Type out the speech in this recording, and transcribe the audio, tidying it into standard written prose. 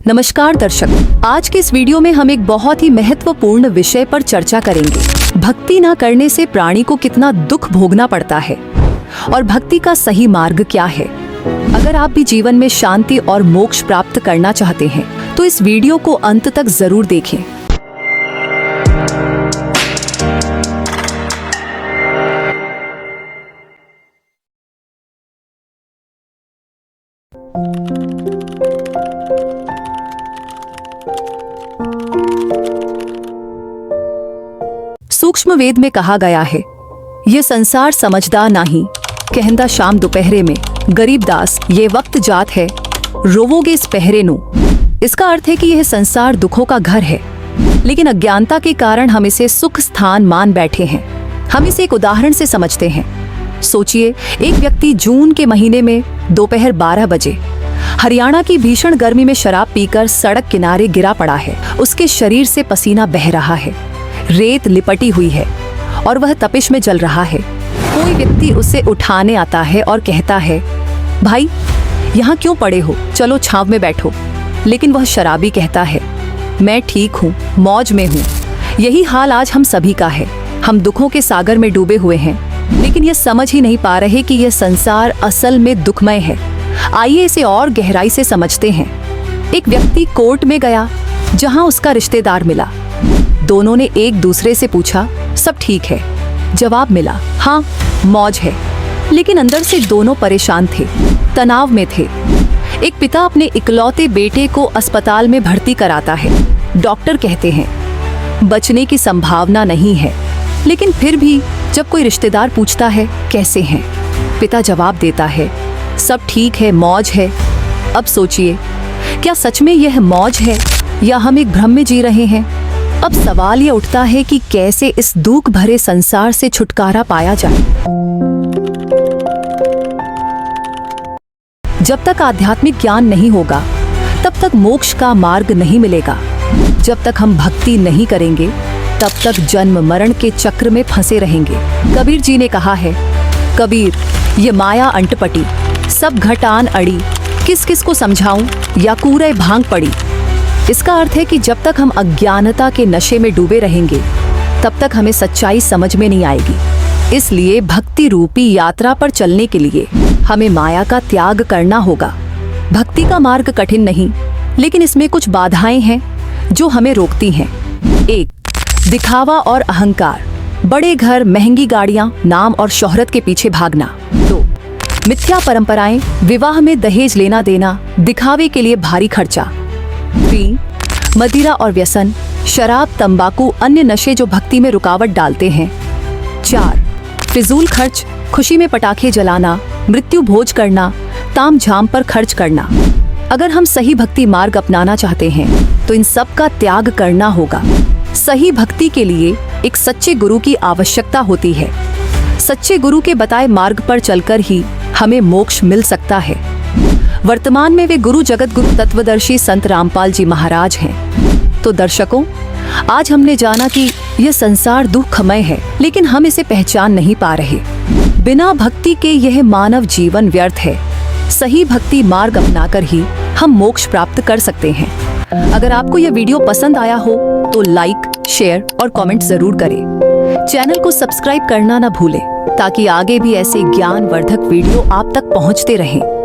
नमस्कार दर्शक, आज के इस वीडियो में हम एक बहुत ही महत्वपूर्ण विषय पर चर्चा करेंगे। भक्ति न करने से प्राणी को कितना दुख भोगना पड़ता है और भक्ति का सही मार्ग क्या है। अगर आप भी जीवन में शांति और मोक्ष प्राप्त करना चाहते हैं तो इस वीडियो को अंत तक जरूर देखें। सूक्ष्म वेद में कहा गया है, ये संसार समझदा नाही, कहंदा शाम दोपहरे में, गरीब दास ये वक्त जात है, रोवोगे इस पहरे नु। इसका अर्थ है कि यह संसार दुखों का घर है, लेकिन अज्ञानता के कारण हम इसे सुख स्थान मान बैठे हैं। हम इसे एक उदाहरण से समझते हैं। सोचिए, एक व्यक्ति जून के महीने में दोपहर 12 बजे हरियाणा की भीषण गर्मी में शराब पीकर सड़क किनारे गिरा पड़ा है। उसके शरीर से पसीना बह रहा है, रेत लिपटी हुई है और वह तपिश में जल रहा है। कोई व्यक्ति उसे उठाने आता है और कहता है, भाई यहाँ क्यों पड़े हो, चलो छांव में बैठो। लेकिन वह शराबी कहता है, मैं ठीक हूँ, मौज में हूँ। यही हाल आज हम सभी का है। हम दुखों के सागर में डूबे हुए हैं, लेकिन ये समझ ही नहीं पा रहे कि यह संसार असल में दुखमय है। आइए इसे और गहराई से समझते हैं। एक व्यक्ति कोर्ट में गया जहाँ उसका रिश्तेदार मिला। दोनों ने एक दूसरे से पूछा, सब ठीक है? जवाब मिला, हाँ मौज है। लेकिन अंदर से दोनों परेशान थे, तनाव में थे। एक पिता अपने इकलौते बेटे को अस्पताल में भर्ती कराता है। डॉक्टर कहते हैं बचने की संभावना नहीं है, लेकिन फिर भी जब कोई रिश्तेदार पूछता है कैसे हैं, पिता जवाब देता है, सब ठीक है, मौज है। अब सोचिए, क्या सच में यह मौज है या हम एक भ्रम में जी रहे हैं? अब सवाल ये उठता है कि कैसे इस दुख भरे संसार से छुटकारा पाया जाए। जब तक आध्यात्मिक ज्ञान नहीं होगा, तब तक मोक्ष का मार्ग नहीं मिलेगा। जब तक हम भक्ति नहीं करेंगे, तब तक जन्म मरण के चक्र में फंसे रहेंगे। कबीर जी ने कहा है, कबीर ये माया अंटपटी, सब घटान अड़ी, किस किस को समझाऊं या कूरे भांग पड़ी। इसका अर्थ है कि जब तक हम अज्ञानता के नशे में डूबे रहेंगे, तब तक हमें सच्चाई समझ में नहीं आएगी। इसलिए भक्ति रूपी यात्रा पर चलने के लिए हमें माया का त्याग करना होगा। भक्ति का मार्ग कठिन नहीं, लेकिन इसमें कुछ बाधाएं हैं जो हमें रोकती हैं। 1. दिखावा और अहंकार, बड़े घर, महंगी गाड़ियां, नाम और शोहरत के पीछे भागना। 2. मिथ्या परंपराएं, विवाह में दहेज लेना देना, दिखावे के लिए भारी खर्चा। 3. मदिरा और व्यसन, शराब, तंबाकू, अन्य नशे जो भक्ति में रुकावट डालते हैं। 4. फिजूल खर्च, खुशी में पटाखे जलाना, मृत्यु भोज करना, ताम झाम पर खर्च करना। अगर हम सही भक्ति मार्ग अपनाना चाहते हैं तो इन सब का त्याग करना होगा। सही भक्ति के लिए एक सच्चे गुरु की आवश्यकता होती है। सच्चे गुरु के बताए मार्ग पर चलकर ही हमें मोक्ष मिल सकता है। वर्तमान में वे गुरु जगत गुरु तत्वदर्शी संत रामपाल जी महाराज हैं। तो दर्शकों, आज हमने जाना कि यह संसार दुखमय है, लेकिन हम इसे पहचान नहीं पा रहे। बिना भक्ति के यह मानव जीवन व्यर्थ है। सही भक्ति मार्ग अपनाकर ही हम मोक्ष प्राप्त कर सकते हैं। अगर आपको यह वीडियो पसंद आया हो तो लाइक, शेयर और कमेंट जरूर करें। चैनल को सब्सक्राइब करना न भूलें, ताकि आगे भी ऐसे ज्ञानवर्धक वीडियो आप तक पहुंचते रहें।